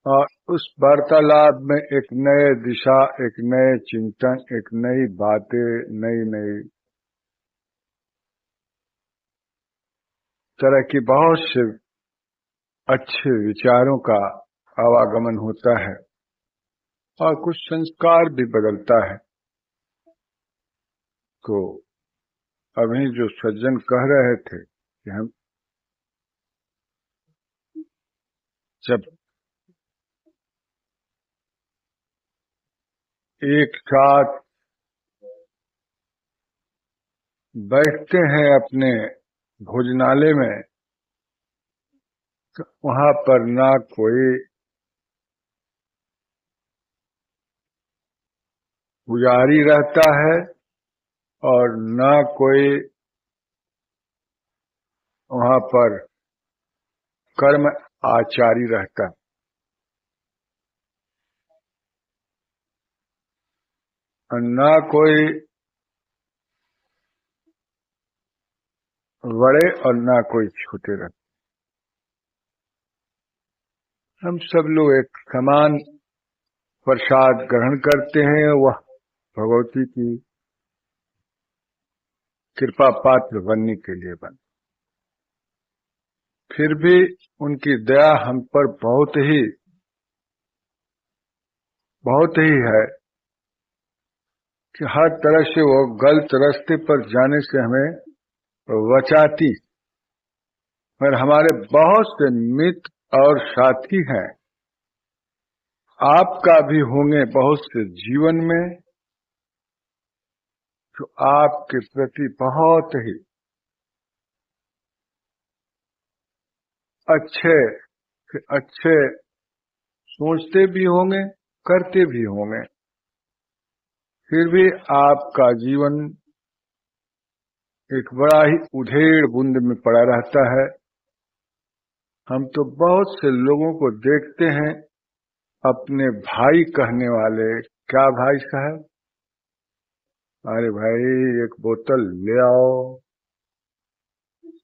और उस वार्तालाप में एक नए दिशा, एक नए चिंतन, एक नई बातें, नई नई तरह की बहुत से अच्छे विचारों का आवागमन होता है और कुछ संस्कार भी बदलता है। तो अभी जो सज्जन कह रहे थे कि हम जब एक साथ बैठते हैं अपने भोजनालय में, तो वहां पर ना कोई पुजारी रहता है और ना कोई वहां पर कर्म आचारी रहता है, और ना कोई बड़े और ना कोई छोटे रहते। हम सब लोग एक समान प्रसाद ग्रहण करते हैं, वह भगवती की कृपा पात्र बनने के लिए बन। फिर भी उनकी दया हम पर बहुत ही है कि हर तरह से वो गलत रास्ते पर जाने से हमें बचाती। पर हमारे बहुत से मित्र और साथी हैं, आपका भी होंगे बहुत से जीवन में, जो आपके प्रति बहुत ही अच्छे सोचते भी होंगे, करते भी होंगे। फिर भी आपका जीवन एक बड़ा ही उधेड़ बुंद में पड़ा रहता है। हम तो बहुत से लोगों को देखते हैं, अपने भाई कहने वाले, क्या भाई साहब, अरे भाई एक बोतल ले आओ,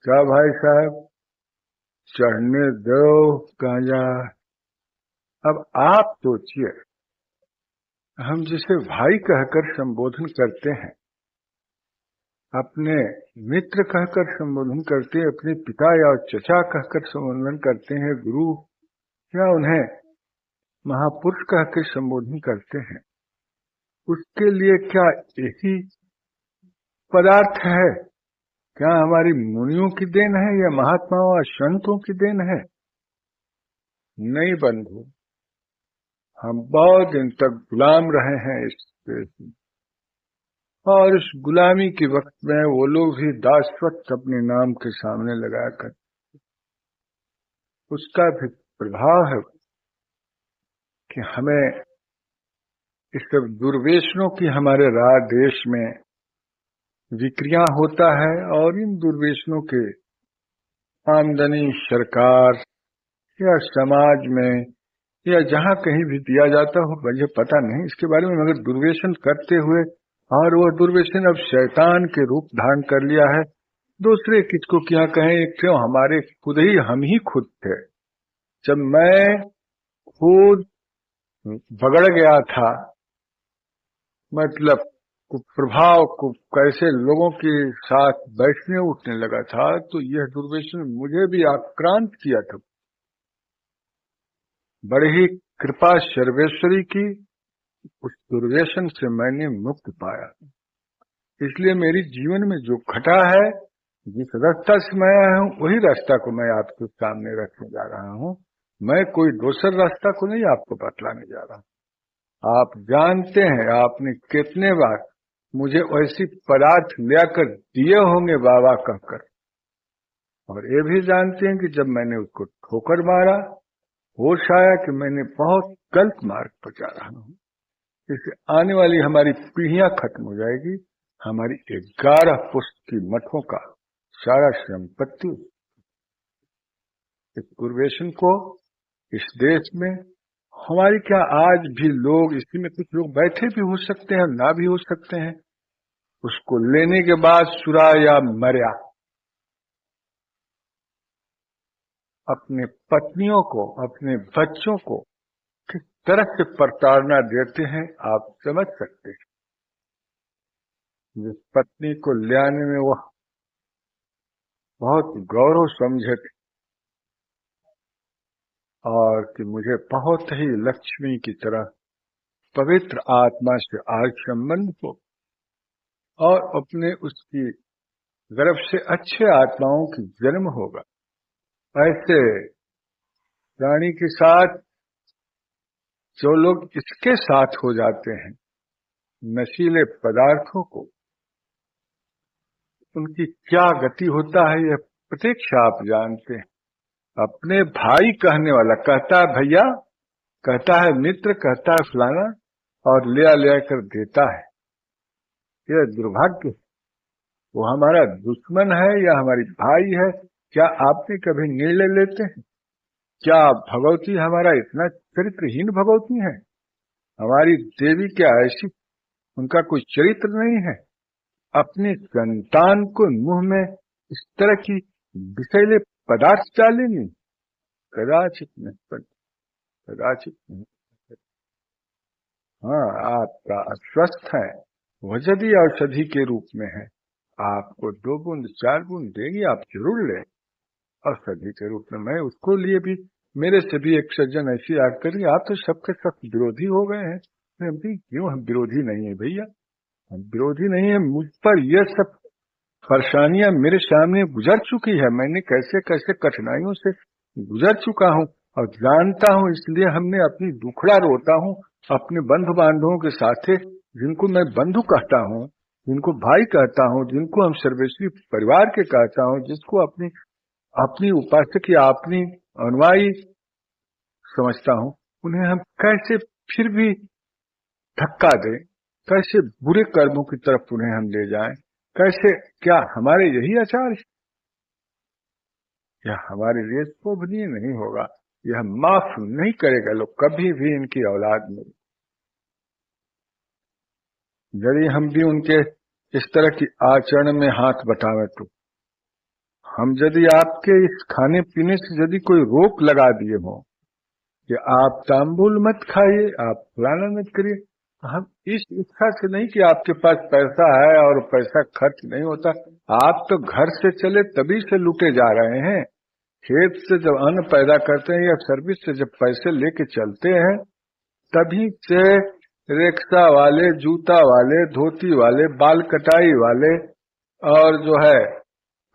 क्या भाई साहब चढ़ने दो गांजा। अब आप सोचिए, हम जिसे भाई कहकर संबोधन करते हैं, अपने मित्र कहकर संबोधन करते हैं, अपने पिता या चचा कहकर संबोधन करते हैं, गुरु या उन्हें महापुरुष कहकर संबोधन करते हैं, उसके लिए क्या यही पदार्थ है? क्या हमारी मुनियों की देन है या महात्माओं और संतों की देन है? नहीं बंधु, हम बहुत दिन तक गुलाम रहे हैं इस देश में, और इस गुलामी के वक्त में वो लोग भी दासत्व अपने नाम के सामने लगाकर, उसका भी प्रभाव है कि हमें इस सब दुर्व्यसनों की हमारे देश में विक्रिया होता है, और इन दुर्व्यसनों के आमदनी सरकार या समाज में या जहां कहीं भी दिया जाता हो, मुझे पता नहीं इसके बारे में, मगर दुर्व्यसन करते हुए, और वह दुर्व्यसन अब शैतान के रूप धारण कर लिया है। दूसरे किसको क्या कहें, क्यों हमारे हम ही खुद थे। जब मैं खुद बगड़ गया था, मतलब प्रभाव को कैसे लोगों के साथ बैठने उठने लगा था, तो यह दुर्व्यसन मुझे भी आक्रांत किया था। बड़ी ही कृपा सर्वेश्वरी की, उस दुर्व्यसन से मैंने मुक्ति पाया। इसलिए मेरी जीवन में जो घटा है, जिस रास्ता से मैं आया हूं, वही रास्ता को मैं आपके सामने रखने जा रहा हूं। मैं कोई दूसरा रास्ता को नहीं आपको बतलाने जा रहा। आप जानते हैं, आपने कितने बार मुझे ऐसी पदार्थ लाकर दिए होंगे बाबा कहकर, और ये भी जानते हैं कि जब मैंने उसको ठोकर मारा, होश आया कि मैंने बहुत गलत मार्ग पर जा रहा हूं। इससे आने वाली हमारी पीढ़ियां खत्म हो जाएगी, हमारी 11 पुष्ट की मठों का सारा संपत्ति। इस दुर्व्यसन को इस देश में हमारी, क्या आज भी लोग, इसी में कुछ लोग बैठे भी हो सकते हैं, ना भी हो सकते हैं, उसको लेने के बाद सुरा या मर्या अपने पत्नियों को, अपने बच्चों को तरह से प्रताड़ना देते हैं आप समझ सकते हैं। जिस पत्नी को ले आने में वह बहुत गौरव समझे थे और कि मुझे बहुत ही लक्ष्मी की तरह पवित्र आत्मा से आज संबंध हो और अपने उसकी गर्भ से अच्छे आत्माओं की जन्म होगा, ऐसे प्राणी के साथ जो लोग इसके साथ हो जाते हैं नशीले पदार्थों को, उनकी क्या गति होता है यह प्रत्यक्ष आप जानते हैं। अपने भाई कहने वाला कहता है भैया, कहता है मित्र, कहता है फलाना, और ले कर देता है। यह दुर्भाग्य। वो हमारा दुश्मन है या हमारी भाई है, क्या आपने कभी निर्णय लेते हैं? क्या भगवती हमारा इतना चरित्रहीन भगवती है? हमारी देवी क्या ऐसी, उनका कोई चरित्र नहीं है? अपनी संतान को मुंह में इस तरह की विषैले पदार्थ डालेंगे? कदाचित नहीं, कदाचित नहीं। हाँ, आपका अस्वस्थ है, वह यदि औषधि के रूप में है, आपको 2 बूंद 4 बूंद देगी, आप जरूर लें औषधि के रूप में। मैं उसको लिए भी, मेरे से भी एक सज्जन ऐसी आग करी, आप तो सबके सब विरोधी हो गए हैं। मैं भी क्यों, हम विरोधी नहीं है भैया, हम विरोधी नहीं है। मुझ पर यह सब परेशानियां मेरे सामने गुजर चुकी है, मैंने कैसे कैसे कठिनाइयों से गुजर चुका हूं और जानता हूं, इसलिए हमने अपनी दुखड़ा रोता हूं अपने बंधु बांधवों के साथ, जिनको मैं बंधु कहता हूं, जिनको भाई कहता हूं, जिनको हम सर्वस्वी परिवार के कहता हूं, जिसको अपनी अपनी उपासक या अपनी अनुयायी समझता हूं, उन्हें हम कैसे फिर भी धक्का दें, कैसे बुरे कर्मों की तरफ उन्हें हम ले जाएं? कैसे, क्या हमारे यही आचार है? यह हमारे लिए शोभनीय नहीं होगा, यह माफ नहीं करेगा लोग कभी भी इनकी औलाद में। यदि हम भी उनके इस तरह की आचरण में हाथ बटावे तो हम यदि आपके इस खाने पीने से यदि कोई रोक लगा दिए हो कि आप तांबुल मत खाइए, आप फलाना मत करिए, हम इस इच्छा से नहीं कि आपके पास पैसा है और पैसा खर्च नहीं होता। आप तो घर से चले तभी से लूटे जा रहे हैं। खेत से जब अन्न पैदा करते हैं या सर्विस से जब पैसे लेके चलते हैं, तभी से रिक्शा वाले, जूता वाले, धोती वाले, बाल कटाई वाले और जो है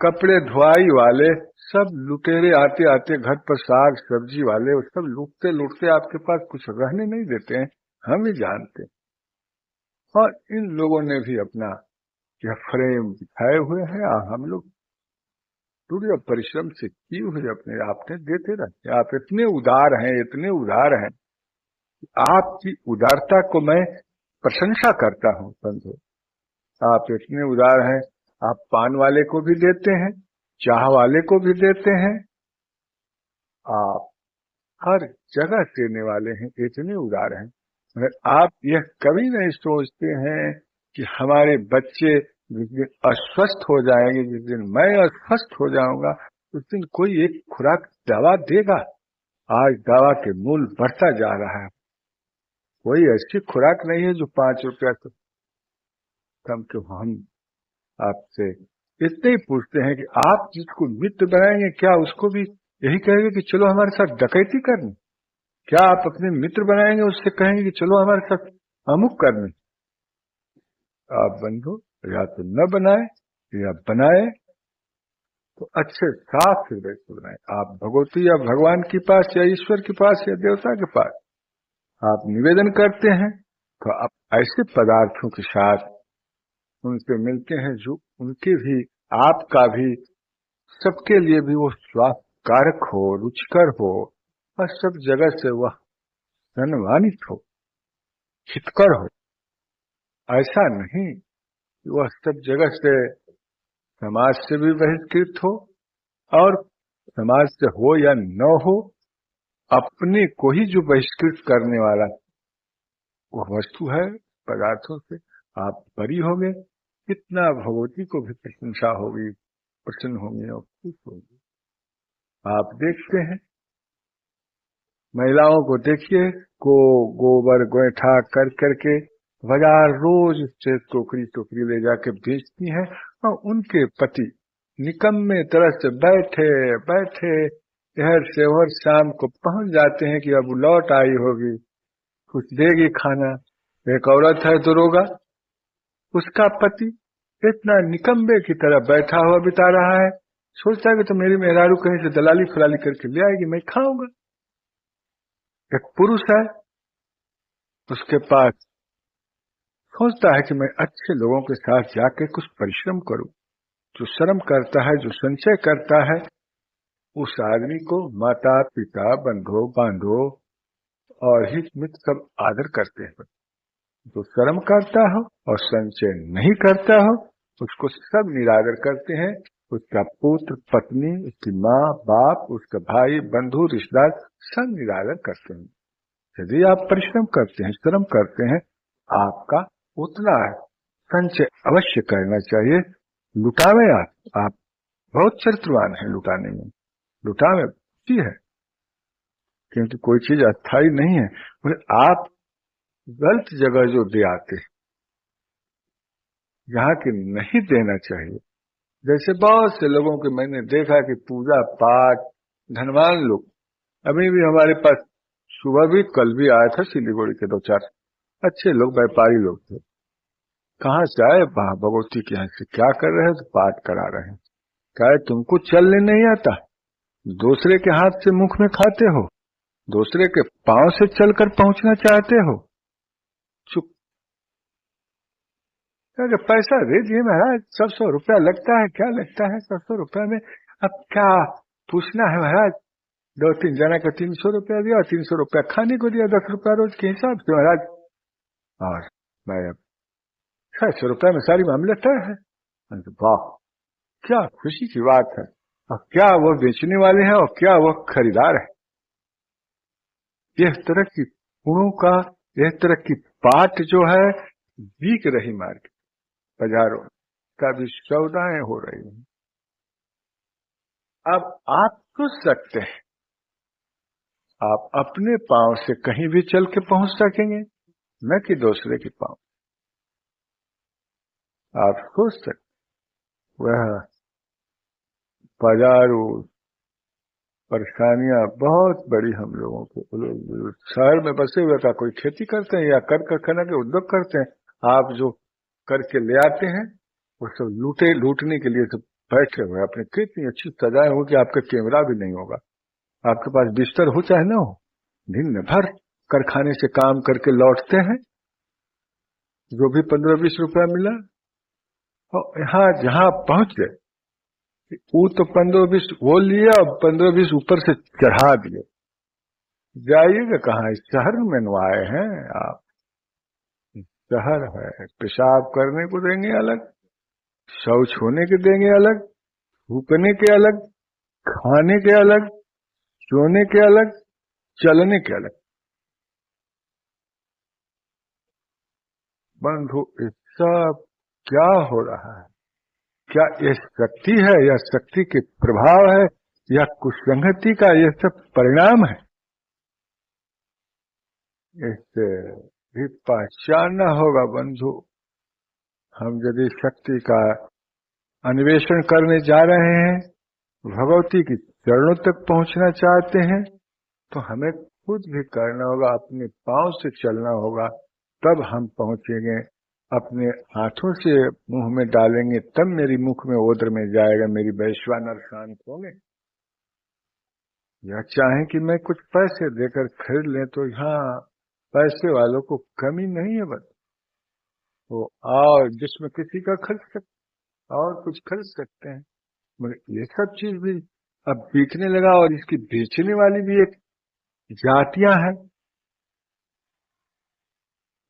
कपड़े धुआई वाले, सब लुटेरे आते आते घर पर साग सब्जी वाले, वो सब लूटते लूटते आपके पास कुछ रहने नहीं देते हैं, हम भी जानते हैं। और इन लोगों ने भी अपना यह फ्रेम दिखाए हुए हैं, हम लोग पूरे परिश्रम से किए हुए अपने आपने देते रहते। आप इतने उदार हैं, इतने उदार हैं, आपकी उदारता को मैं प्रशंसा करता हूं बंधु। आप इतने उदार हैं, आप पान वाले को भी देते हैं, चाह वाले को भी देते हैं, आप हर जगह देने वाले हैं, इतने उदार हैं। मगर आप यह कभी नहीं सोचते हैं कि हमारे बच्चे जिस दिन अस्वस्थ हो जाएंगे, जिस दिन मैं अस्वस्थ हो जाऊंगा, उस दिन कोई एक खुराक दवा देगा। आज दवा के मूल्य बढ़ता जा रहा है, कोई ऐसी खुराक नहीं है जो 5 रुपया तो कम। तो हम आपसे इतने ही पूछते हैं कि आप जिसको मित्र बनाएंगे, क्या उसको भी यही कहेंगे कि चलो हमारे साथ डकैती करने? क्या आप अपने मित्र बनाएंगे, उससे कहेंगे कि चलो हमारे साथ अमुक करने? आप बंधु या तो न बनाए, या बनाए तो अच्छे साफ हृदय से बनाए। आप भगवती या भगवान के पास या ईश्वर के पास या देवता के पास आप निवेदन करते हैं, तो आप ऐसे पदार्थों के साथ उनसे मिलते हैं जो उनके भी, आपका भी, सबके लिए भी वो स्वास्थ्य कारक हो, रुचिकर हो और सब जगह से वह सम्मानित हो, हितकर हो। ऐसा नहीं कि वह सब जगह से समाज से भी बहिष्कृत हो, और समाज से हो या न हो, अपने को ही जो बहिष्कृत करने वाला वह वस्तु है, पदार्थों से आप बरी हो गए, कितना भगवती को भी प्रशंसा होगी, प्रसन्न होंगे और खुश होंगे। आप देखते हैं महिलाओं को देखिए, गोबर गोईठा कर करके बाजार रोज से टोकरी टोकरी ले जाके बेचती हैं, और उनके पति निकम्मे तरह से बैठे बैठे इधर से उधर शाम को पहुंच जाते हैं कि अब लौट आई होगी, कुछ देगी खाना। एक औरत है दरोगा, उसका पति इतना निकम्बे की तरह बैठा हुआ बिता रहा है, सोचता है कि तो मेरी मेहरारू कहीं से दलाली फलाली करके ले आएगी, मैं खाऊंगा। एक पुरुष है, उसके पास सोचता है कि मैं अच्छे लोगों के साथ जाके कुछ परिश्रम करूं। जो श्रम करता है, जो संचय करता है, उस आदमी को माता पिता बंधु बांधो और हित मित्र सब आदर करते हैं। जो श्रम करता हो और संचय नहीं करता हो, उसको सब निरादर करते हैं। उसका पुत्र पत्नी, उसकी माँ बाप, उसका भाई बंधु रिश्तेदार सब निरादर करते हैं। यदि आप परिश्रम करते हैं, श्रम करते हैं, आपका उतना है। संचय अवश्य करना चाहिए। लुटावे आप बहुत चरित्रवान है, लुटाने में लुटावे अच्छी है, क्योंकि कोई चीज अस्थायी नहीं है। मगर आप गलत जगह जो दे आते हैं, यहाँ की नहीं देना चाहिए। जैसे बहुत से लोगों के मैंने देखा कि पूजा पाठ, धनवान लोग, अभी भी हमारे पास सुबह भी कल भी आया था सिलीगुड़ी के 2-4 अच्छे लोग, व्यापारी लोग थे। कहाँ से आए? भगवती के यहाँ से। क्या कर रहे हैं? तो पाठ करा रहे हैं। क्या तुमको चलने नहीं आता? दूसरे के हाथ से मुख में खाते हो, दूसरे के पांव से चलकर पहुंचना चाहते हो। चुप। अगर पैसा दे दिए महाराज, 100 रुपया लगता है, क्या लगता है 100 रुपया में? अब क्या पूछना है महाराज? 2-3 जना का 300 रुपया दिया, 300 रुपया खाने को दिया, 10 रुपया रोज के हिसाब से महाराज। और मैं अब 600 रुपया में सारी मामले तय है। वाह, क्या खुशी की बात है। और क्या वो बेचने वाले हैं और क्या वो खरीदार है। इस तरह की गुणों का, इस तरह की बात जो है बिक रही मार्केट बाजारों का भी सौदाएं हो रही हैं। अब आप सोच सकते हैं, आप अपने पांव से कहीं भी चल के पहुंच सकेंगे, न कि दूसरे के पांव। आप सोच सकते, वह बाजारों परेशानियां बहुत बड़ी हम लोगों को। शहर में बसे हुए का कोई खेती करते हैं या कर कारखाना के उद्योग करते हैं, आप जो करके ले आते हैं वो सब लूटने के लिए सब बैठे हुए। अपने कितनी अच्छी सजाए हो कि आपका कैमरा भी नहीं होगा, आपके पास बिस्तर हो चाहे ना हो, दिन भर कारखाने से काम करके लौटते हैं, जो भी 15-20 रुपया मिला, और यहाँ जहां पहुंच गए वो तो 15-20 वो लिए और 15-20 ऊपर से चढ़ा दिए। जाइएगा कहाँ? इस शहर में आए हैं आप? शहर है, पेशाब करने को देंगे अलग, शौच होने के देंगे अलग, थूकने के अलग, खाने के अलग, सोने के अलग, चलने के अलग। बंधु, इस सब क्या हो रहा है? क्या ये शक्ति है या शक्ति के प्रभाव है या कुसंगति का ये सब परिणाम है? इससे भी पहचानना होगा बंधु। हम यदि शक्ति का अन्वेषण करने जा रहे हैं, भगवती की चरणों तक पहुंचना चाहते हैं, तो हमें खुद भी करना होगा, अपने पांव से चलना होगा, तब हम पहुंचेंगे। अपने हाथों से मुंह में डालेंगे तब मेरी मुख में ओद्र में जाएगा, मेरी वैश्वानर शांत होंगे। या चाहे कि मैं कुछ पैसे देकर खरीद लें, तो यहाँ पैसे वालों को कमी नहीं है, बस वो और जिसमें किसी का खरीद सकते और कुछ खरीद सकते हैं। मगर ये सब चीज भी अब बिकने लगा, और इसकी बेचने वाली भी एक जातियां हैं,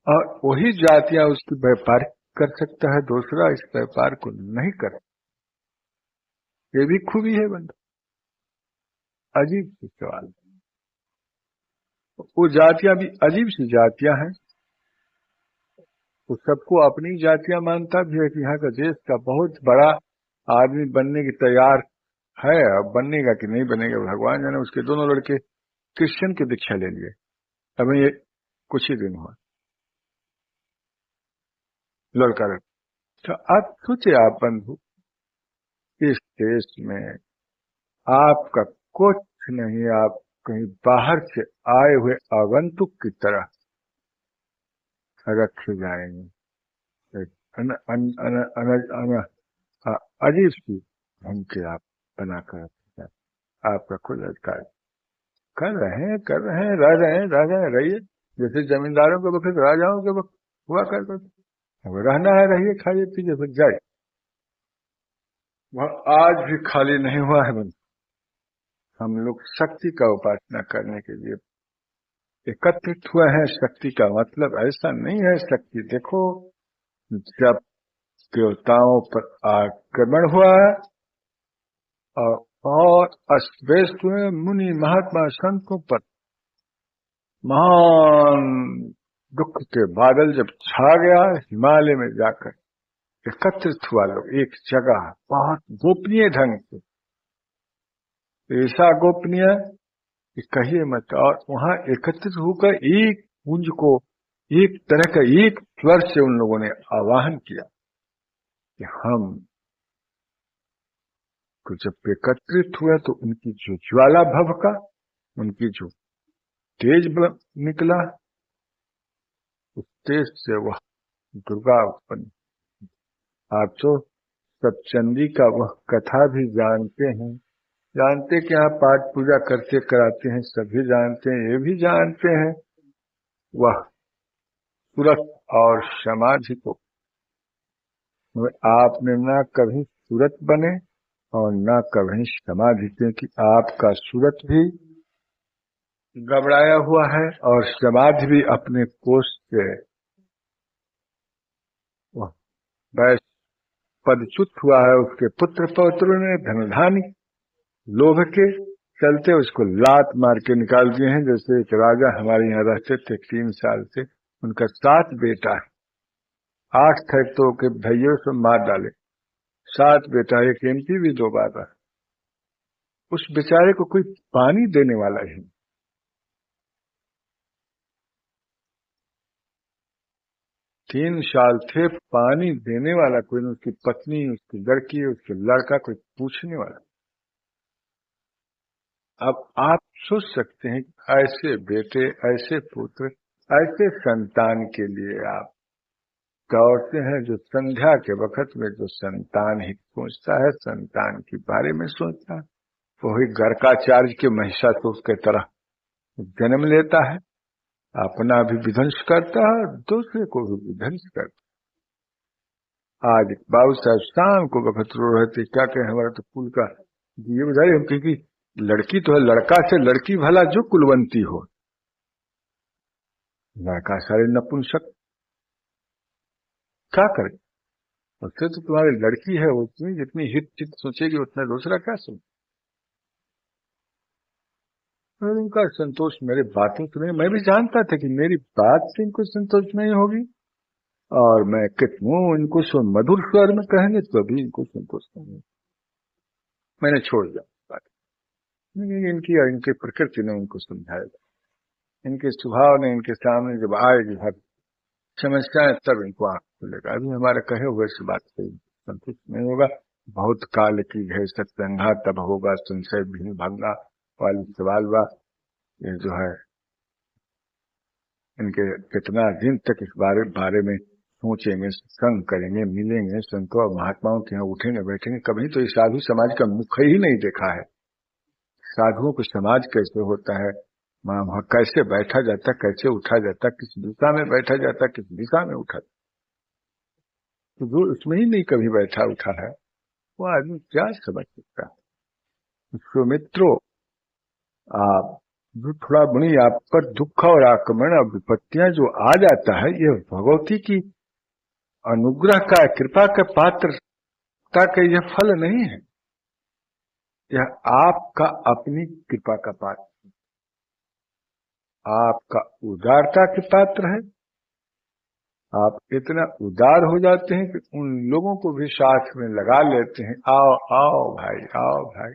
और वही जातियां उसकी व्यापार कर सकता है, दूसरा इस व्यापार को नहीं कर। ये भी खूबी है बंधु। अजीब सी सवाल। वो जातियां भी अजीब सी जातियां हैं। वो सबको अपनी जातियां मानता भी है कि यहाँ का देश का बहुत बड़ा आदमी बनने की तैयार है। अब बनेगा कि नहीं बनेगा भगवान जाने। उसके दोनों लड़के क्रिश्चियन की दीक्षा ले लिए, अभी ये कुछ ही दिन हुआ, लड़का लड़का। तो आप सोचिए, आप बंधु, इस देश में आपका कुछ नहीं, आप कहीं बाहर से आए हुए आगंतुक की तरह रखे जाएंगे। एक अजीब सी ढंग के आप बनाकर रखे जाए। आपका खुद अधिकार कर रहे हैं, रह रहे हैं, रहिए। जैसे जमींदारों के वक्त राजाओं के वक्त हुआ करता था, अब रहना है, रहिए, खाइए पीजिए, फिर जाए। वह आज भी खाली नहीं हुआ है। हम लोग शक्ति का उपासना करने के लिए एकत्रित हुए हैं। शक्ति का मतलब ऐसा नहीं है, शक्ति देखो, जब देवताओं पर आक्रमण हुआ और अस्त व्यस्त हुए, मुनि महात्मा संतों पर महान दुख के बादल जब छा गया, हिमालय में जाकर एकत्रित हुआ लोग एक जगह, बहुत गोपनीय ढंग से, ऐसा गोपनीय कि कहिए मत। और वहां एकत्रित होकर एक पुंज को, एक तरह का एक स्वर से उन लोगों ने आवाहन किया कि हम तो जब एकत्रित हुए तो उनकी जो ज्वाला भभका, उनकी जो तेज निकला, उस तेज से वह दुर्गा उत्पन्न। आप तो सब चंडी का वह कथा भी जानते हैं, जानते कि आप पाठ पूजा करते कराते हैं, सभी जानते हैं, ये भी जानते हैं वह सूरत और समाधि को आपने ना कभी सूरत बने और ना कभी समाधि, क्योंकि आपका सूरत भी गबड़ाया हुआ है और समाधि भी अपने कोष से वह पदच्युत हुआ है। उसके पुत्र पौत्रों ने धनधानी लोभ के चलते उसको लात मार के निकाल दिए हैं। जैसे एक राजा हमारे यहाँ रहते थे 3 साल से, उनका 7 बेटा है, 8 थे तो के भैया से मार डाले, 7 बेटा, एक एमपी भी 2 बार रहा। उस बेचारे को कोई पानी देने वाला ही, 3 साल थे, पानी देने वाला कोई नहीं, उसकी पत्नी, उसकी लड़की, उसके लड़का, कोई पूछने वाला। अब आप सोच सकते हैं ऐसे बेटे, ऐसे पुत्र, ऐसे संतान के लिए आप दौड़ते हैं। जो संध्या के वक्त में जो संतान ही सोचता है, संतान के बारे में सोचता है, वही गर्गाचार्य के महिषासुर की तरह जन्म लेता है, अपना भी विध्वंस करता है, दूसरे को भी विध्वंस करता है। आज बाबू साहब शाम को वक्त रो रहे थे, क्या कहें, हमारा तो कुल का दिए बजाय, हम क्योंकि लड़की तो है, लड़का से लड़की भला जो कुलवंती हो, लड़का सारे नपुंसक, क्या करे। उससे तो तुम्हारी लड़की है, उसमें जितनी हित चित सोचेगी उतना दूसरा क्या सोच। उनका संतोष मेरे बातों से नहीं, मैं भी जानता था कि मेरी बात से इनको संतोष नहीं होगी, और मैं कितनों इनको मधुर स्वर में कहेंगे तो भी इनको संतोष नहीं। मैंने छोड़ दिया बात। इनकी इनकी प्रकृति ने उनको समझाया, इनके स्वभाव ने इनके सामने जब आएगी हर समस्याएं, तब इनको आंख खुलेगा। अभी हमारे कहे हुए से बात से संतुष्ट नहीं होगा। बहुत काल की है सत्संगा, तब होगा संशय भिन्न भंगा वाली सवाल बा। ये जो है, इनके कितना दिन तक इस बारे में सोचेंगे, संग करेंगे, मिलेंगे, संतों और महात्माओं के यहाँ उठेंगे बैठेंगे। कभी तो इस साधु समाज का मुख ही नहीं देखा है। साधुओं को समाज कैसे होता है, वहां कैसे बैठा जाता, कैसे उठा जाता, किस दिशा में बैठा जाता, किस दिशा में उठा, तो जो उसमें ही नहीं कभी बैठा उठा है, वो आदमी क्या समझ सकता है। सुमित्रों, आप जो थोड़ा बड़ी आप पर दुख और आक्रमण और विपत्तियां जो आ जाता है, ये भगवती की अनुग्रह का, कृपा का पात्रता का यह फल नहीं है, यह आपका अपनी कृपा का पात्र, आपका उदारता के पात्र है। आप इतना उदार हो जाते हैं कि उन लोगों को भी साथ में लगा लेते हैं, आओ आओ भाई, आओ भाई।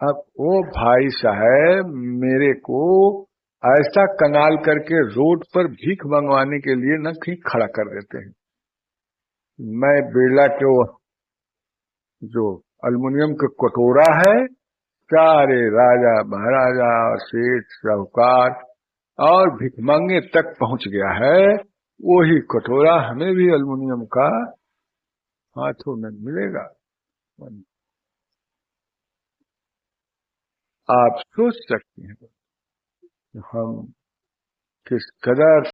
अब वो भाई साहब मेरे को ऐसा कंगाल करके रोड पर भीख मंगवाने के लिए न कहीं खड़ा कर देते हैं। मैं बिरला के वो जो अल्युमिनियम का कटोरा है, सारे राजा महाराजा और सेठ साहूकार और भिखमंगे तक पहुंच गया है। वही कटोरा हमें भी अल्युमिनियम का हाथों में मिलेगा। आप सोच सकते हैं हम किस कदर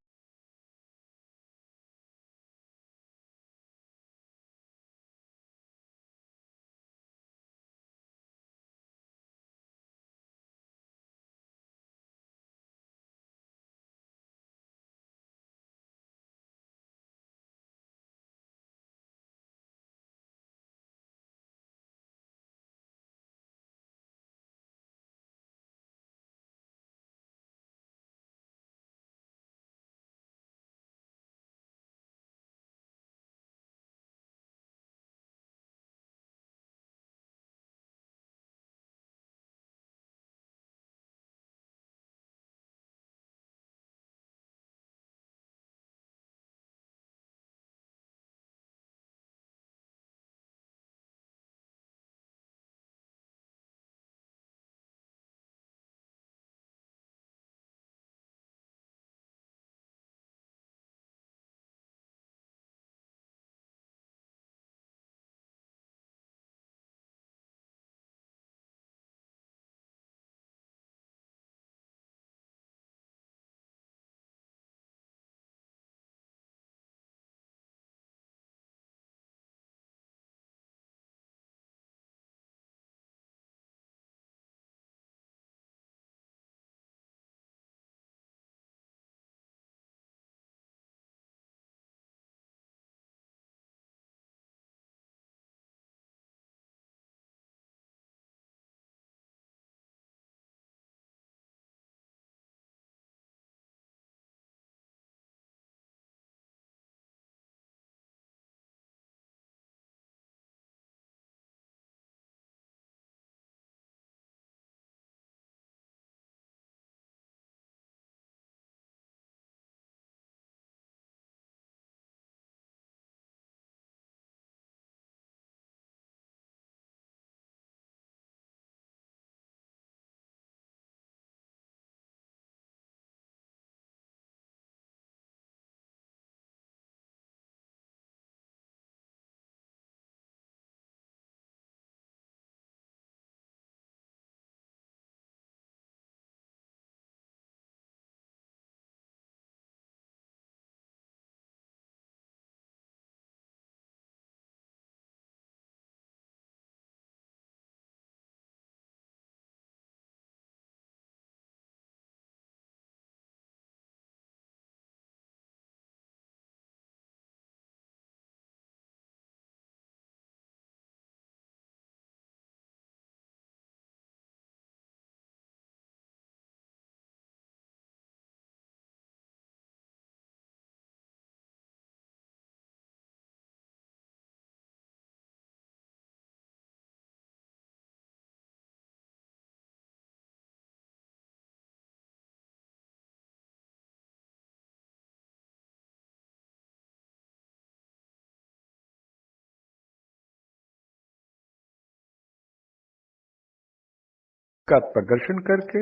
का प्रदर्शन करके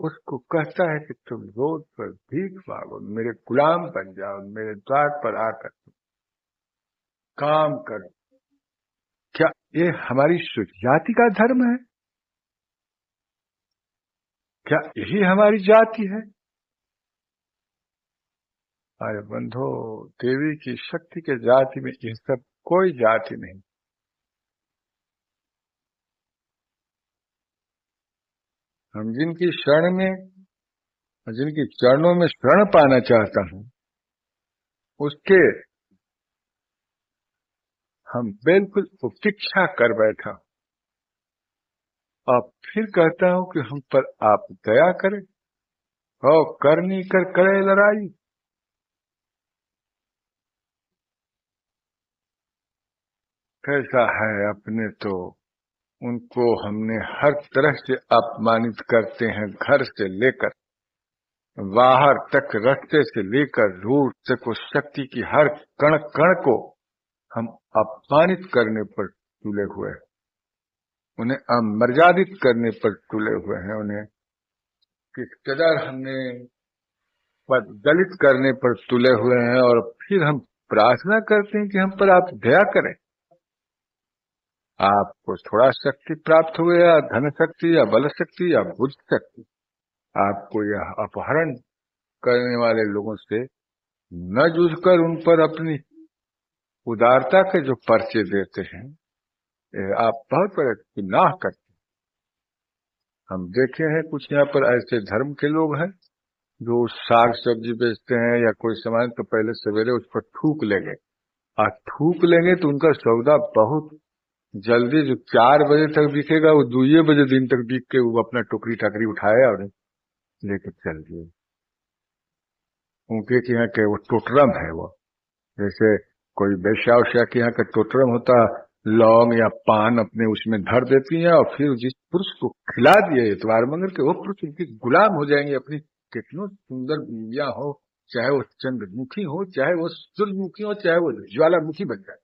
उसको कहता है कि तुम रोड पर भीख मांगो, मेरे गुलाम बन जाओ, मेरे द्वार पर आकर काम करो। क्या ये हमारी जाति का धर्म है? क्या यही हमारी जाति है? अरे बंधो, देवी की शक्ति के जाति में ये सब कोई जाति नहीं। हम जिनकी शरण में, जिनकी चरणों में शरण पाना चाहता हूं, उसके हम बिल्कुल उपशिक्षा कर बैठा और फिर कहता हूं कि हम पर आप दया करें। और करनी कर करे लड़ाई। कैसा है अपने तो उनको हमने हर तरह से अपमानित करते हैं, घर से लेकर बाहर तक, रास्ते से लेकर दूर तक उस शक्ति की हर कण कण को हम अपमानित करने पर तुले हुए हैं, उन्हें अमर्यादित करने पर तुले हुए हैं, उन्हें किस कदर हमने दलित करने पर तुले हुए हैं। और फिर हम प्रार्थना करते हैं कि हम पर आप दया करें, आपको थोड़ा शक्ति प्राप्त हुए, या धन शक्ति, या बल शक्ति, या बुद्धि शक्ति, आपको यह अपहरण करने वाले लोगों से न जूझकर उन पर अपनी उदारता के जो पर्चे देते हैं, आप बहुत बड़े गुनाह करते हैं। हम देखे हैं कुछ यहाँ पर ऐसे धर्म के लोग हैं जो साग सब्जी बेचते हैं या कोई सामान, तो पहले सवेरे उस पर थूक लेंगे, और थूक लेंगे तो उनका सौदा बहुत जल्दी, जो 4 बजे तक बिकेगा वो 2 बजे दिन तक बिक के वो अपना टोकरी टाकरी उठाए और लेकर चल दिए। उनके यहाँ के वो टोटरम है, वो जैसे कोई बेश्या उश्या के यहाँ का टोटरम होता, लौंग या पान अपने उसमें धर देती हैं, और फिर जिस पुरुष को खिला दिए इतवार मंगल के, वो पुरुष उनकी गुलाम हो जाएंगे। अपनी कितनी सुंदर बीवियां हो, चाहे वो चंद्रमुखी हो, चाहे वो सूर्यमुखी हो, चाहे वो ज्वालामुखी बन जाए,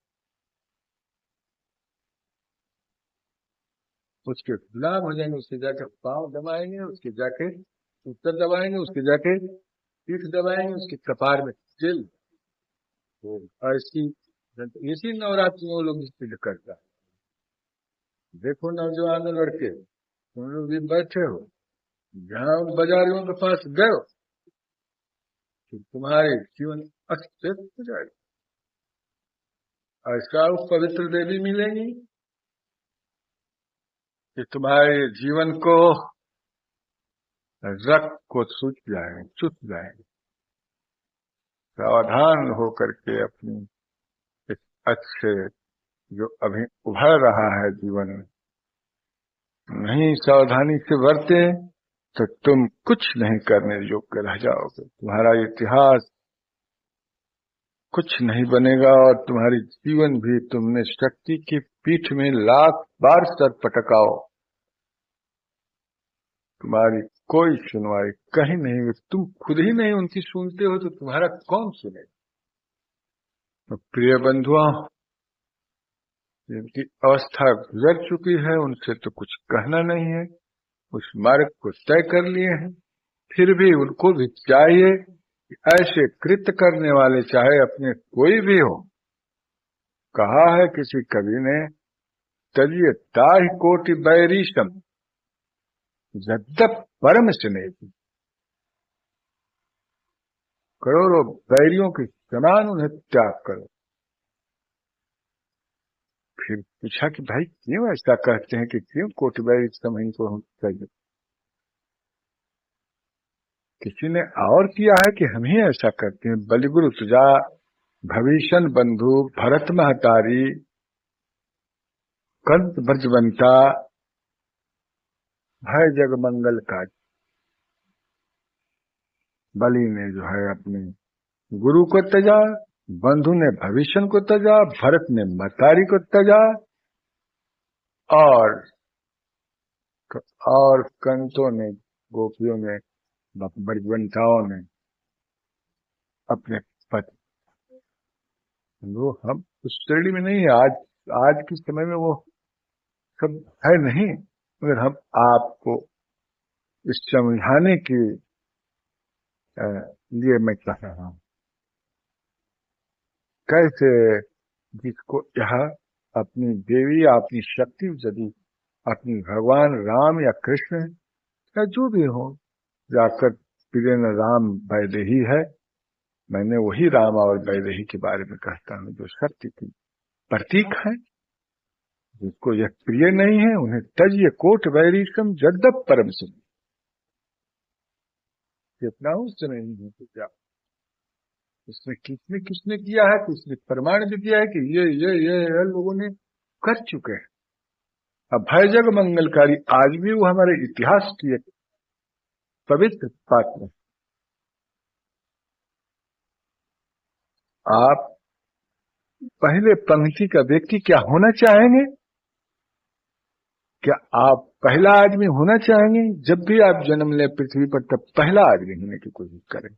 उसके गुलाम हो जाएंगे। उसके जाके पांव दबाएंगे, उसके जाके उत्तर दबाएंगे, उसके जाके पीठ दबाएंगे, उसके कपार में तिल। और इसी नवरात्रि में वो लोग स्थित करता है। देखो नौजवान लड़के, तुम लोग भी बैठे हो, जहां बाजारियों के पास गए तो तुम्हारे जीवन अस्त व्यस्त हो जाएगा। ऐसा पवित्र देवी मिलेंगी कि तुम्हारे जीवन को रक्त को सूच जाएंगे, चुस जाएंगे। सावधान होकर के अपनी इस अच्छे जो अभी उभर रहा है जीवन में, नहीं सावधानी से बरते तो तुम कुछ नहीं करने योग्य रह जाओगे। तुम्हारा इतिहास कुछ नहीं बनेगा, और तुम्हारी जीवन भी, तुमने शक्ति की पीठ में लाख बार सर पटकाओ, तुम्हारी कोई सुनवाई कहीं नहीं हुई। तुम खुद ही नहीं उनकी सुनते हो तो तुम्हारा कौन सुनेगा। तो प्रिय बंधुओं, जिनकी अवस्था गुजर चुकी है उनसे तो कुछ कहना नहीं है, उस मार्ग को तय कर लिए हैं, फिर भी उनको भी चाहिए कि ऐसे कृत्य करने वाले, चाहे अपने कोई भी हो, कहा है किसी कवि ने, तजिए ताहि कोटि बैरीशम यद्यप परम स्नेह, करोड़ों बैरियों के समान उन्हें त्याग करो। फिर पूछा कि भाई क्यों ऐसा कहते हैं, कि क्यों कोटि बैरीशम इनको हम चाहिए। किसी ने और किया है कि हम ही ऐसा करते हैं। बलिगुरु तुझा भविष्य बंधु भरत महतारी कंत ब्रजवंता भय जग मंगल का। बलि ने जो है अपने गुरु को तजा, बंधु ने भविष्य को तजा, भरत ने महतारी को तजा, और कंतों ने, गोपियों ने, ब्रजवंताओं ने अपने पति। वो हम उस श्रेणी में नहीं है, आज के समय में वो सब है नहीं, मगर हम आपको इस समझाने के लिए मैं कह रहा हूं, कैसे जिसको यह अपनी देवी या अपनी शक्ति, यदि अपनी भगवान राम या कृष्ण या जो भी हो, जाकर प्रिय राम वैदेही है, मैंने वही राम और वैदेही के बारे में कहता हूं जो शक्ति की प्रतीक है। जिसको यह प्रिय नहीं है उन्हें तजिए कोट वैरीकम जद्दप परम सुन। कितना उससे नहीं है तो क्या, इसमें किसने किसने किया है, तो उसने प्रमाण भी दिया है कि ये लोगों ने कर चुके हैं। अब भय जग मंगलकारी आज भी वो हमारे इतिहास की एक पवित्र पात्र। आप पहले पंक्ति का व्यक्ति क्या होना चाहेंगे, क्या आप पहला आदमी होना चाहेंगे? जब भी आप जन्म लें पृथ्वी पर, तब पहला आदमी होने की कोशिश करें।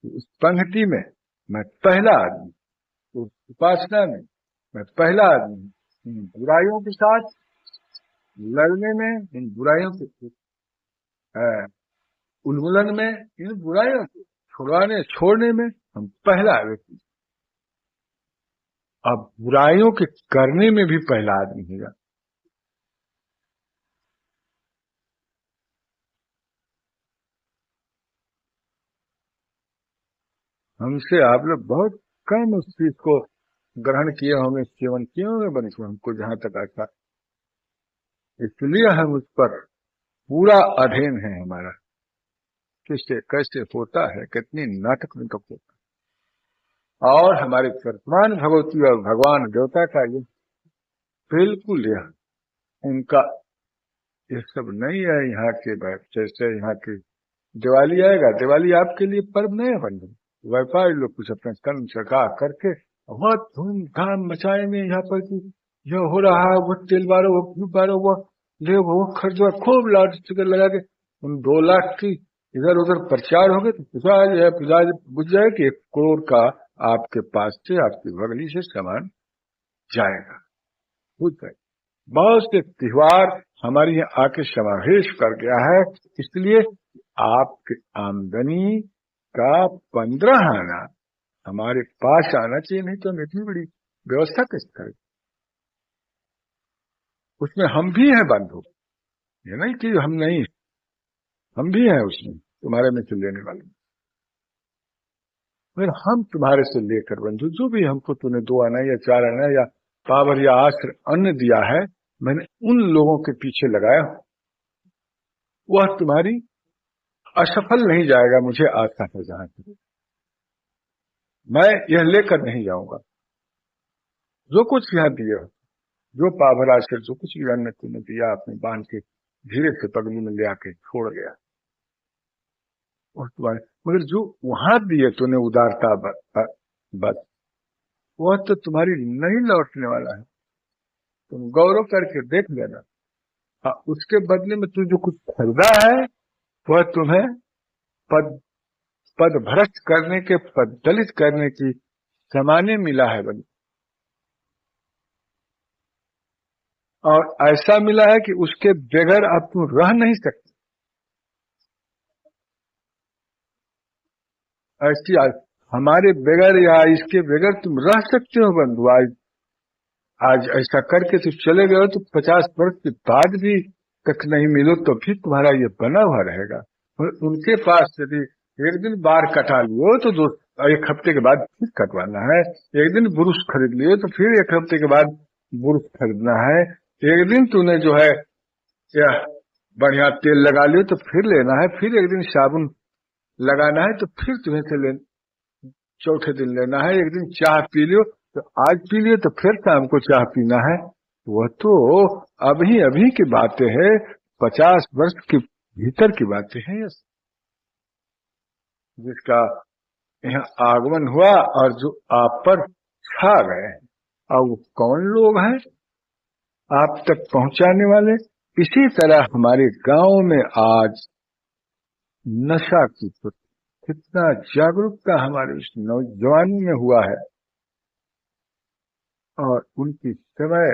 उस पंक्ति में मैं पहला आदमी, उस उपासना में मैं पहला आदमी, इन बुराइयों के साथ लड़ने में, इन बुराइयों के उन्मूलन में, इन बुराइयों को छोड़ने में हम पहला व्यक्ति। अब बुराइयों के करने में भी पहला आदमी होगा। हमसे आप लोग बहुत कम उस चीज को ग्रहण किए होंगे, सेवन किए होंगे बल्कि हमको जहां तक आता, इसलिए हम उस पर पूरा अध्ययन है हमारा, किससे कैसे होता है, कितनी नाटक होता है। और हमारे वर्तमान भगवती और भगवान देवता का ये बिल्कुल यह उनका ये सब नहीं है। यहाँ के जैसे यहाँ की दिवाली आएगा, दिवाली आपके लिए पर्व नहीं है बंधु। व्यापारी लोग कुछ अपना कर्म चका करके बहुत धूमधाम मचाएंगे यहाँ पर कि यह हो रहा है, वो तेल बारो, वो घी बारो, वो ले, वो खर्चो, खूब लाउड स्पीकर लगा के उन 2 लाख की इधर उधर प्रचार हो गए तो पूजा बुझ जाए कि 1 करोड़ का आपके पास से, आपकी बगली से सामान जाएगा, बुझ जाए। बहुत से त्योहार हमारे यहाँ आके समावेश कर गया है, इसलिए आपकी आमदनी का 15 आना हमारे पास आना चाहिए, नहीं तो हम इतनी बड़ी व्यवस्था कैसे करें। उसमें हम भी हैं बंधु, ये नहीं कि हम नहीं, हम भी हैं उसमें, तुम्हारे में से लेने वाले। फिर हम तुम्हारे से लेकर बंधु, जो भी हमको तूने 2 आना या 4 आना या पावर या आश्र अन्न दिया है, मैंने उन लोगों के पीछे लगाया, वह तुम्हारी असफल नहीं जाएगा, मुझे आशा है। जहां से मैं यह लेकर नहीं जाऊंगा, जो कुछ यहाँ दिए हो, जो पावर आश्र, जो कुछ भी अन्न तूने दिया, आपने बांध के धीरे से पगली में ले आके छोड़ गया, और तुम्हारे मगर जो वहां दिए तूने उदारता बस वह तो तुम्हारी नहीं लौटने वाला है। तुम गौरव करके देख लेना। हाँ, उसके बदले में तू जो कुछ खरीदा है वह तुम्हें पद भ्रष्ट करने के, पद दलित करने की सामान्य मिला है बनी, और ऐसा मिला है कि उसके बगैर अब तुम रह नहीं सकते। ऐसी हमारे बगैर या इसके बगैर तुम रह सकते हो बंधु। आज ऐसा करके तो चले गए तो 50 वर्ष के बाद भी तक नहीं मिलो तो फिर तुम्हारा ये बना हुआ रहेगा। और उनके पास यदि एक दिन बार कटा लियो तो 1 हफ्ते के बाद फिर कटवाना है, एक दिन बुरुश खरीद लियो तो फिर 1 हफ्ते के बाद बुरुश खरीदना है, एक दिन तूने जो है या बढ़िया तेल लगा लियो तो फिर लेना है, फिर एक दिन साबुन लगाना है तो फिर तुम्हें से चौथे दिन लेना है, एक दिन चाय पी लियो तो आज पी लियो तो फिर शाम को चाय पीना है। वह तो अभी अभी की बातें हैं, 50 वर्ष के भीतर की बातें हैं, जिसका यहाँ आगमन हुआ और जो आप पर छा गए। अब वो कौन लोग हैं आप तक पहुंचाने वाले? इसी तरह हमारे गांव में आज नशा की कितना जागरूकता हमारे इस नौजवानी में हुआ है, और उनकी समय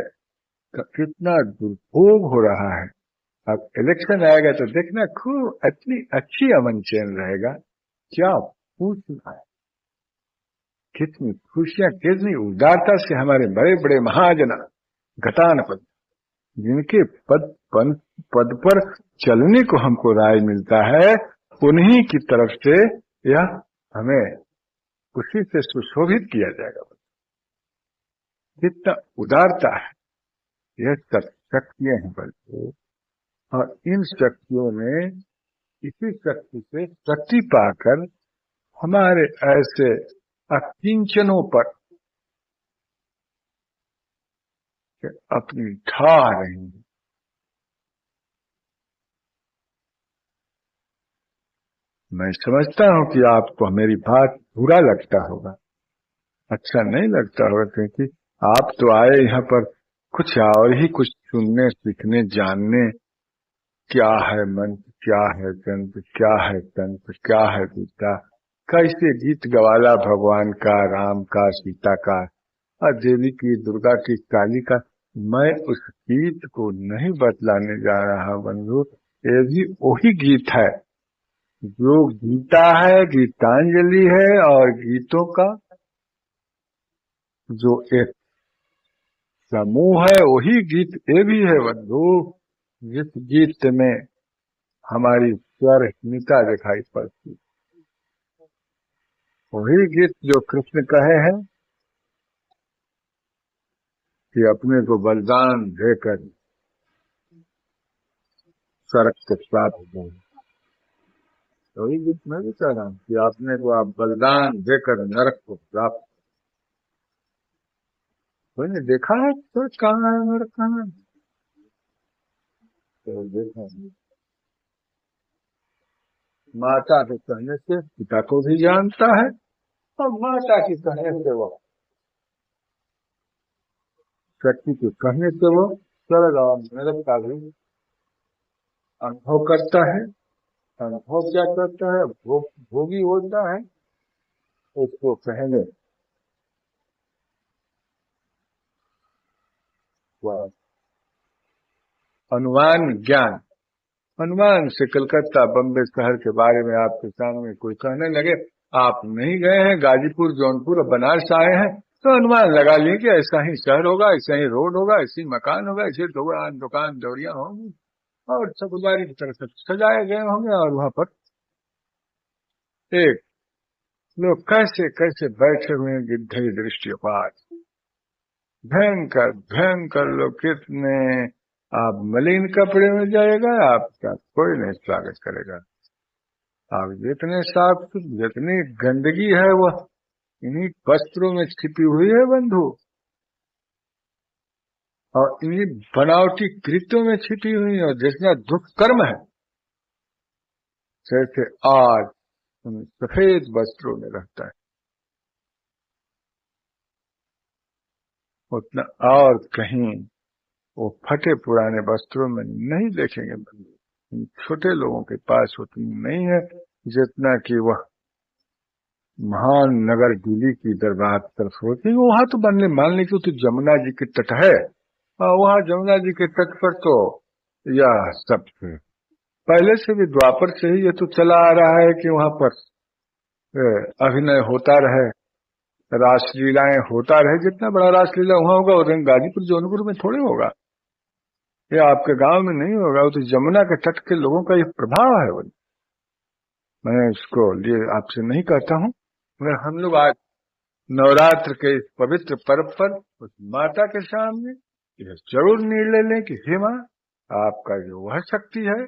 का कितना दुरुपयोग हो रहा है। अब इलेक्शन आएगा तो देखना खूब इतनी अच्छी अमन चैन रहेगा, क्या पूछना है। कितनी खुशियां, कितनी उदारता से हमारे बड़े बड़े महाजन घटानपद, जिनके पद पर चलने को हमको राय मिलता है, उन्हीं की तरफ से यह हमें खुशी से सुशोभित किया जाएगा। कितना उदारता है, यह सब शक्तियां हैं बल्कि, और इन शक्तियों में इसी शक्ति से शक्ति पाकर हमारे ऐसे अकिंचनों पर अपनी ढा रही है। मैं समझता हूं कि आपको मेरी बात बुरा लगता होगा, अच्छा नहीं लगता होगा, क्योंकि आप तो आए यहाँ पर कुछ और ही कुछ सुनने, सीखने, जानने, क्या है मंत्र, क्या है तंत्र, क्या है तंत्र, क्या है गीता, कैसे गीत गवाला भगवान का, राम का, सीता का, और देवी की, दुर्गा की, काली का। मैं उस गीत को नहीं बतलाने जा रहा बंधु। ये भी वही गीत है जो गीता है, गीतांजलि है, और गीतों का जो एक समूह है वही गीत ये भी है बंधु। जिस गीत में हमारी स्वरहीनता दिखाई पड़ती, वही गीत जो कृष्ण कहे हैं कि अपने को बलिदान देकर स्वर्ग को प्राप्त हो। वही गीत मैं भी कह रहा हूँ कि अपने को आप बलिदान देकर नरक को प्राप्त। कोई ने देखा है तो कहाँ है नरक, कहाँ है? तो देखा, माता के कहने से पिता को भी जानता है, और माता के कहने से वो शक्ति के कहने से वो स्वर्ग और नरक का भी अनुभव करता है। अनुभव क्या करता है? भोगी होता है। उसको कहने वह अनुमान ज्ञान, अनुमान से कलकत्ता बम्बे शहर के बारे में आपके सामने कोई कहने लगे, आप नहीं गए हैं, गाजीपुर, जौनपुर और बनारस आए हैं, तो अनुमान लगा लिए कि ऐसा ही शहर होगा, ऐसा ही रोड होगा, ऐसी मकान होगा, ऐसे दुकान दौड़ियां होंगी, और चौकीदारी की तरह से सजाए गए होंगे, और वहां पर एक लोग कैसे कैसे बैठे हुए हैं, गिद्धे दृष्टिपात, भयंकर भयंकर लोग। कितने आप मलिन कपड़े में जाएगा, आपका कोई नहीं स्वागत करेगा। आप जितने साफ, जितनी गंदगी है वह इन्हीं वस्त्रों में छिपी हुई है बंधु, और इन्हीं बनावटी कृत्यों में छिपी हुई है। और जितना दुष्कर्म है, जैसे आज सफेद वस्त्रों में रहता है, उतना और कहीं वो फटे पुराने वस्त्रों में नहीं देखेंगे बंधु। छोटे लोगों के पास उतनी नहीं है जितना कि वह महान नगर दिल्ली की दरबार तरफ होती है। वहां तो बनने मान लीजिए तो जमुना जी के तट है, और वहां जमुना जी के तट पर तो यह सब पहले से भी, द्वापर से ही ये तो चला आ रहा है कि वहां पर अभिनय होता रहे, रासलीलाएं होता रहे। जितना बड़ा रासलीला वहां होगा उतना गाजीपुर, जौनपुर में थोड़े होगा, ये आपके गांव में नहीं होगा। वो तो जमुना के तट के लोगों का ये प्रभाव है। वो मैं इसको लिए आपसे नहीं कहता हूँ, मगर हम लोग आज नवरात्र के इस पवित्र पर्व पर उस माता के सामने यह जरूर निर्णय लें कि हे मां, आपका जो वह शक्ति है,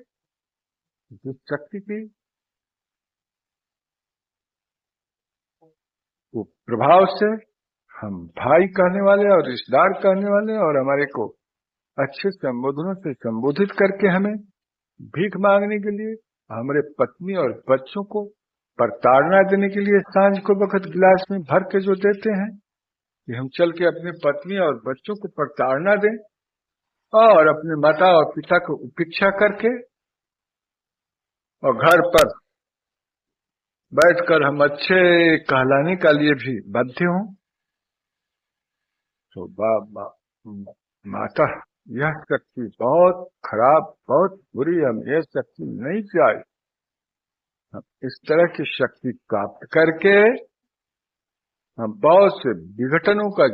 जिस शक्ति की वो प्रभाव से हम भाई कहने वाले और रिश्तेदार कहने वाले, और हमारे को अच्छे संबोधनों से संबोधित करके हमें भीख मांगने के लिए, हमारे पत्नी और बच्चों को प्रताड़ना देने के लिए सांझ को वक्त गिलास में भर के जो देते हैं, कि हम चल के अपने पत्नी और बच्चों को प्रताड़ना दें, और अपने माता और पिता को उपेक्षा करके, और घर पर बैठकर हम अच्छे कहलाने के लिए भी बाध्य हों। तो माता, यह शक्ति बहुत खराब, बहुत बुरी, हम ये शक्ति नहीं चाहिए। हम इस तरह की शक्ति प्राप्त करके हम बहुत से विघटनों का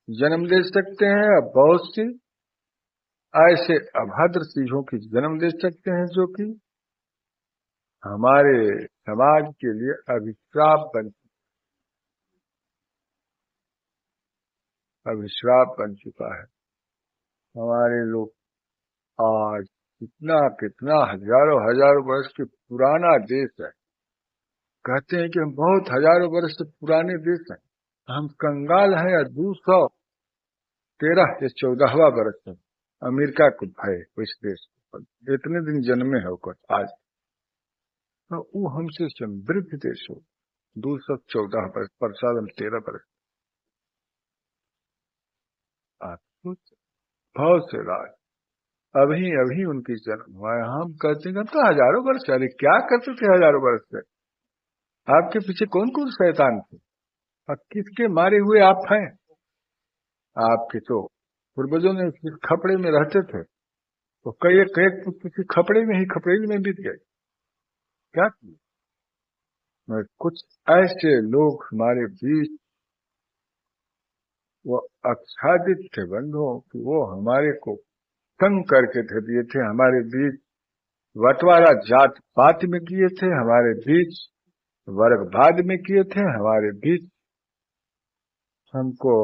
जन्म दे सकते हैं, और बहुत सी ऐसे अभद्र चीजों की जन्म दे सकते हैं जो कि हमारे समाज के लिए अभिश्राप बन चुका है। हमारे लोग आज कितना कितना हजारों हजारों वर्ष के पुराना देश है, कहते हैं कि हम बहुत हजारों वर्ष से पुराने देश हैं, हम कंगाल हैं, या 213 या 14वां वर्ष है अमेरिका को भय इस देश पर, इतने दिन जन्मे होकर आज, तो वो हमसे समृद्ध देश हो। 214 वर्ष, प्रसाद हम 13 वर्ष। आप सोच बहुत से राज, अभी अभी उनकी जन्म हुआ है। हम कहते हैं तो हजारों वर्ष, अरे क्या करते थे हजारों वर्ष से? आपके पीछे कौन कौन शैतान थे और किसके मारे हुए आप हैं? आपके तो पूर्वजों ने किस खपड़े में रहते थे, तो कई कई किसी खपड़े में ही खपड़ेली में बीत गए। क्या किया? कुछ ऐसे लोग हमारे बीच वो आच्छादित थे बंधुओं कि वो हमारे को तंग करके दे दिए थे। हमारे बीच बंटवारा जात पात में किए थे, हमारे बीच वर्गवाद में किए थे, हमारे बीच हमको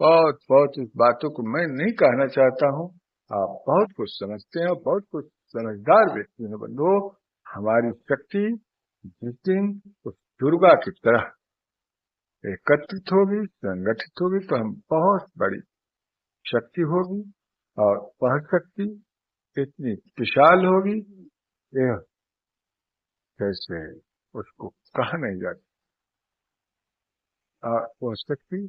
बहुत बहुत इस बातों को मैं नहीं कहना चाहता हूँ। आप बहुत कुछ समझते हैं, बहुत कुछ समझदार व्यक्ति हैं बंधु। हमारी शक्ति जिस दिन उस दुर्गा की तरह एकत्रित होगी, संगठित होगी, तो हम बहुत बड़ी शक्ति होगी और वह शक्ति इतनी विशाल होगी, यह कैसे उसको कहा नहीं जाता। और वह शक्ति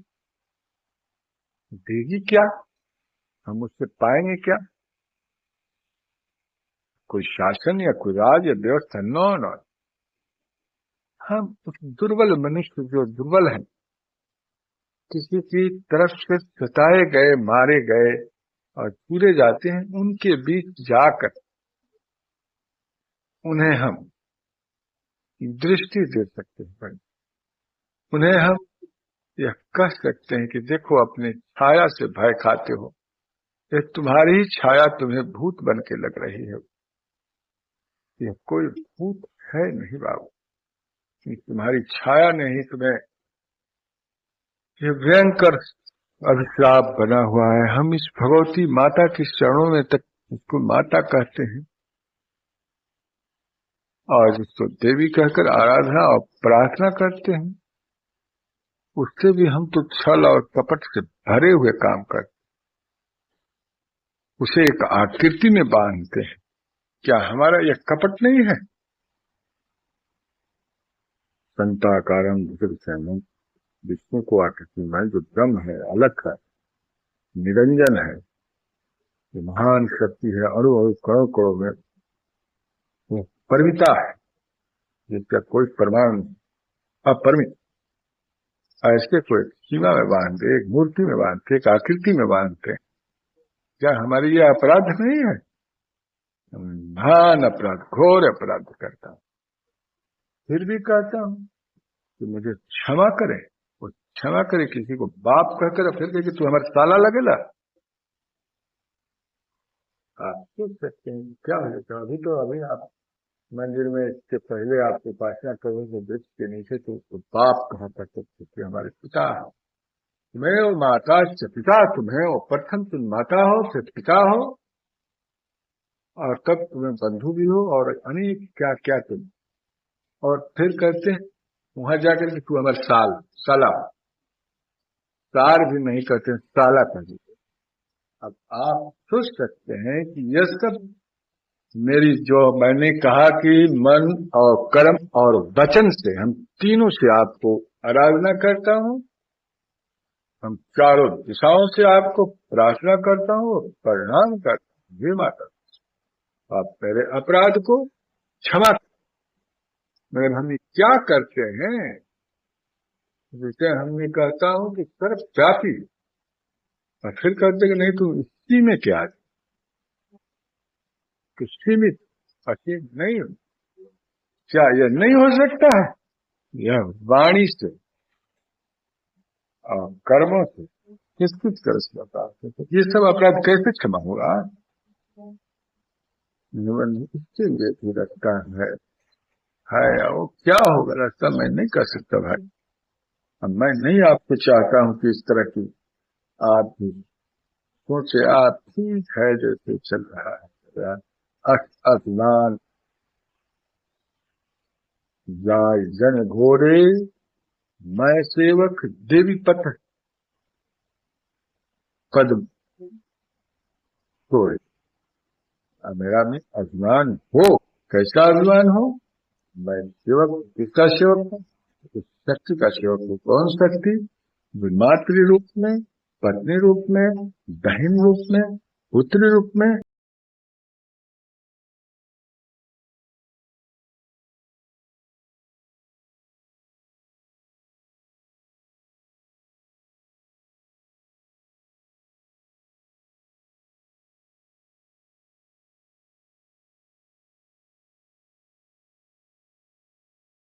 देगी क्या, हम उससे पाएंगे क्या? कोई शासन या कोई राज या व्यवस्था? नो नो, हम उस दुर्बल मनुष्य जो दुर्बल है, किसी की तरफ से सताए गए, मारे गए और चूरे जाते हैं, उनके बीच जाकर उन्हें हम दृष्टि दे सकते हैं, उन्हें हम यह कह सकते हैं कि देखो अपनी छाया से भय खाते हो, ये तुम्हारी ही छाया तुम्हें भूत बन के लग रही है। यह कोई भूत है नहीं बाबू, तुम्हारी छाया ने ही तुम्हें ये भयंकर अभिशाप बना हुआ है। हम इस भगवती माता की शरणों में तक उसको माता कहते हैं और जिसको देवी कहकर आराधना और प्रार्थना करते हैं, उससे भी हम तो छल और कपट से भरे हुए काम करते, उसे एक आकृति में बांधते हैं। क्या हमारा यह कपट नहीं है? संताकारम विष्णु, विष्णु को आकृति में जो ब्रह्म है, अलग है, निरंजन है, महान शक्ति है, अणु अणु करोड़ करोड़ में वो परिमिता है, जिसका कोई प्रमाण अपरिमित, ऐसे कोई सीमा में बांधते, एक मूर्ति में बांधते, एक आकृति में बांधते। क्या हमारी ये अपराध नहीं है? महान अपराध, घोर अपराध करता हूं, फिर भी कहता हूं कि मुझे क्षमा करे। वो क्षमा करे, किसी को बाप कहकर फिर कहे कि तू हमारा साला लगेला। आप सोच सकते हैं क्या हो जाता। अभी आप मंदिर में इसके पहले आप उपासना करोगे वृक्ष के नीचे, तो बाप कहा करते थे कि हमारे पिता हो, तुम्हें और माता से पिता, तुम्हें और प्रथम तुम माता हो, फिर पिता हो, और तब तुम्हें बंधु भी हो और अनेक क्या क्या तुम, और फिर कहते हैं वहां जाकर कि तू हमारे साला, सार भी नहीं कहते, साला कहते। अब आप सोच सकते हैं कि यह सब मेरी जो मैंने कहा कि मन और कर्म और वचन से, हम तीनों से आपको आराधना करता हूं, हम चारों दिशाओं से आपको प्रार्थना करता हूं, प्रणाम करता हूं। हे माता, आप मेरे अपराध को क्षमा, मगर हम क्या करते हैं, जिसे हमने कहता हूं कि सर्वव्यापी, और फिर कहते कि नहीं तुम इसी में क्या, सीमित असीम नहीं हो। क्या यह नहीं हो सकता है? यह वाणी से और कर्मों से किस किस तरह से बता, ये सब अपराध कैसे क्षमा होगा? इसके लिए भी रास्ता है, वो क्या होगा रास्ता मैं नहीं कर सकता भाई। अब मैं नहीं आपको चाहता हूं कि इस तरह की आप भी सोचे। आप ठीक है जैसे चल रहा है, अस्नान जाय जन घोरे, मैं सेवक देवी पथ पद तोड़े। मेरा में अभिमान हो, कैसा अभिमान हो? मैं सेवक, किसका सेवक हूँ? शक्ति का सेवक हूँ। कौन शक्ति? मातृ रूप में पत्नी रूप में, बहन रूप में, पुत्री रूप में